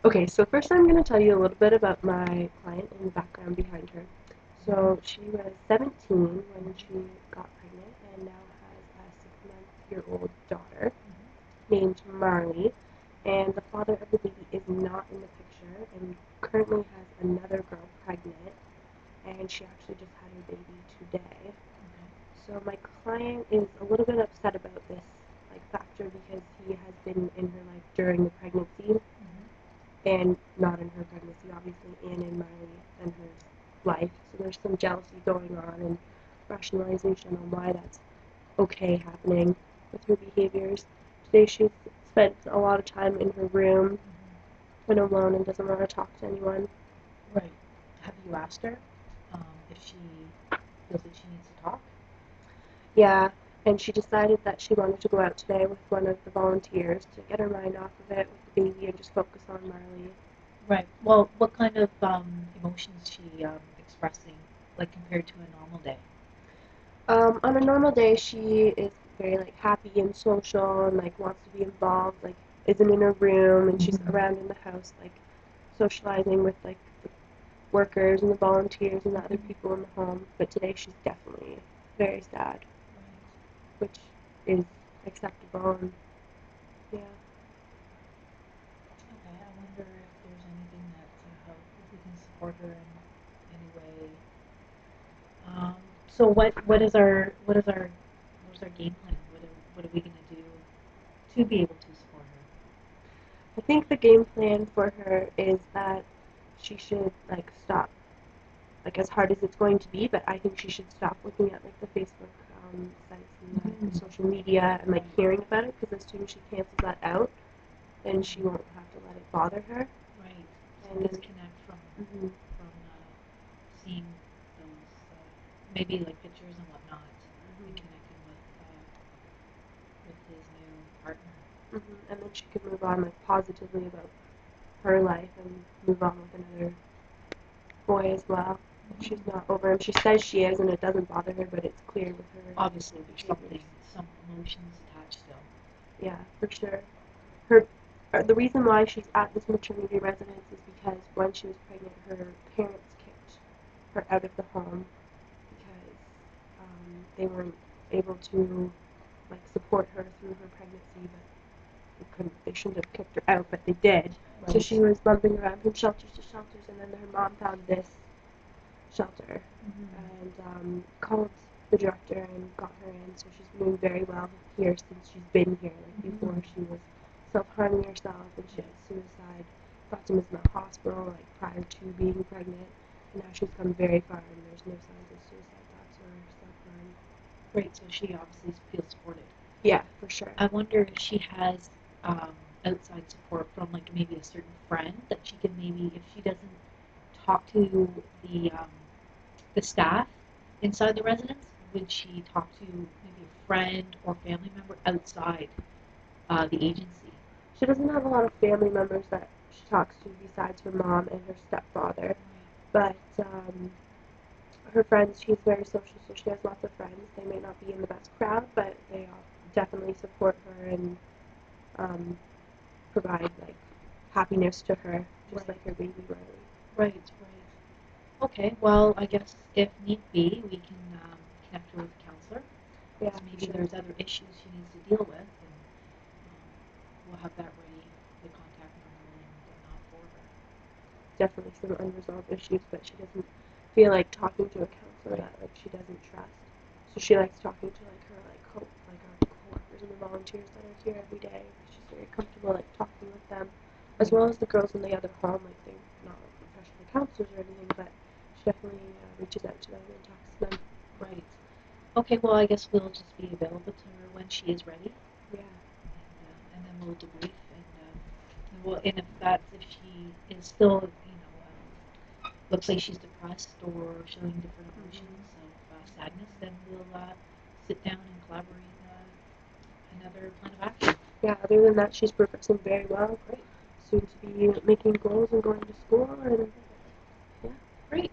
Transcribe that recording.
Okay, so first I'm going to tell you a little bit about my client and the background behind her. So she was 17 when she got pregnant and now has a 6-month-old daughter named Marley. And the father of the baby is not in the picture and currently has another girl pregnant. And she actually just had her baby today. So my client is a little bit upset about this factor because he has been in her life during the pregnancy and not in her pregnancy, obviously, and in Miley and her life. So there's some jealousy going on and rationalization on why that's okay happening with her behaviors. Today she spent a lot of time in her room and alone and doesn't want to talk to anyone. Right. Have you asked her if she feels that she needs to talk? Yeah, and she decided that she wanted to go out today with one of the volunteers to get her mind off of it with the baby and just focus on Marley. Right. Well, what kind of emotions is she expressing, like compared to a normal day? On a normal day, she is very happy and social and wants to be involved. Isn't in her room and she's around in the house socializing with the workers and the volunteers and the other people in the home. But today she's definitely very sad, which is acceptable. And yeah. Okay. I wonder if there's anything that if we can support her in any way. So what is our game plan? What are we gonna do to be able to support her? I think the game plan for her is that she should stop as hard as it's going to be, but I think she should stop looking at the Facebook sites and the social media and hearing about it, because as soon as she cancels that out, then she won't have to let it bother her. Right. And disconnect from seeing those maybe pictures and whatnot, and connecting with his new partner. And then she could move on positively about her life and move on with another boy as well. She's not over him. She says she is, and it doesn't bother her, but it's clear with her. Obviously, there's some emotions attached still. Yeah, for sure. The reason why she's at this maternity residence is because when she was pregnant, her parents kicked her out of the home because they weren't able to support her through her pregnancy, but they shouldn't have kicked her out, but they did. Right. So she was bumping around from shelters to shelters, and then her mom found this shelter and called the director and got her in. So she's been doing very well here since she's been here. Before, she was self-harming herself and she had suicide thoughts and was in the hospital prior to being pregnant, and now she's come very far and there's no signs of suicide thoughts or self-harm. Right, so she obviously feels supported. Yeah, for sure. I wonder if she has outside support from maybe a certain friend that she can, maybe if she doesn't talk to the staff inside the residence, would she talk to maybe a friend or family member outside the agency? She doesn't have a lot of family members that she talks to besides her mom and her stepfather, but her friends, she's very social, so she has lots of friends. They may not be in the best crowd, but they all definitely support her and provide happiness to her, just like her baby Riley. Right, right. Okay, well, I guess if need be, we can connect her with a counselor. Yeah, Maybe sure. there's other issues she needs to deal with, and we'll have that ready, the contact number and whatnot for her. Definitely some unresolved issues, but she doesn't feel like talking to a counselor that she doesn't trust. So she likes talking to her our coworkers and the volunteers that are here every day. She's very comfortable talking with them, as well as the girls in the other home. They're not professional counselors or anything, but she definitely reaches out to them and talks to them. Right. Okay, well, I guess we'll just be available to her when she is ready. Yeah. And then we'll debrief, and if she is still, looks like she's depressed or showing different emotions of sadness, then we'll sit down and collaborate another plan of action. Yeah, other than that, she's progressing very well. Great. Soon to be making goals and going to school, and yeah. Great.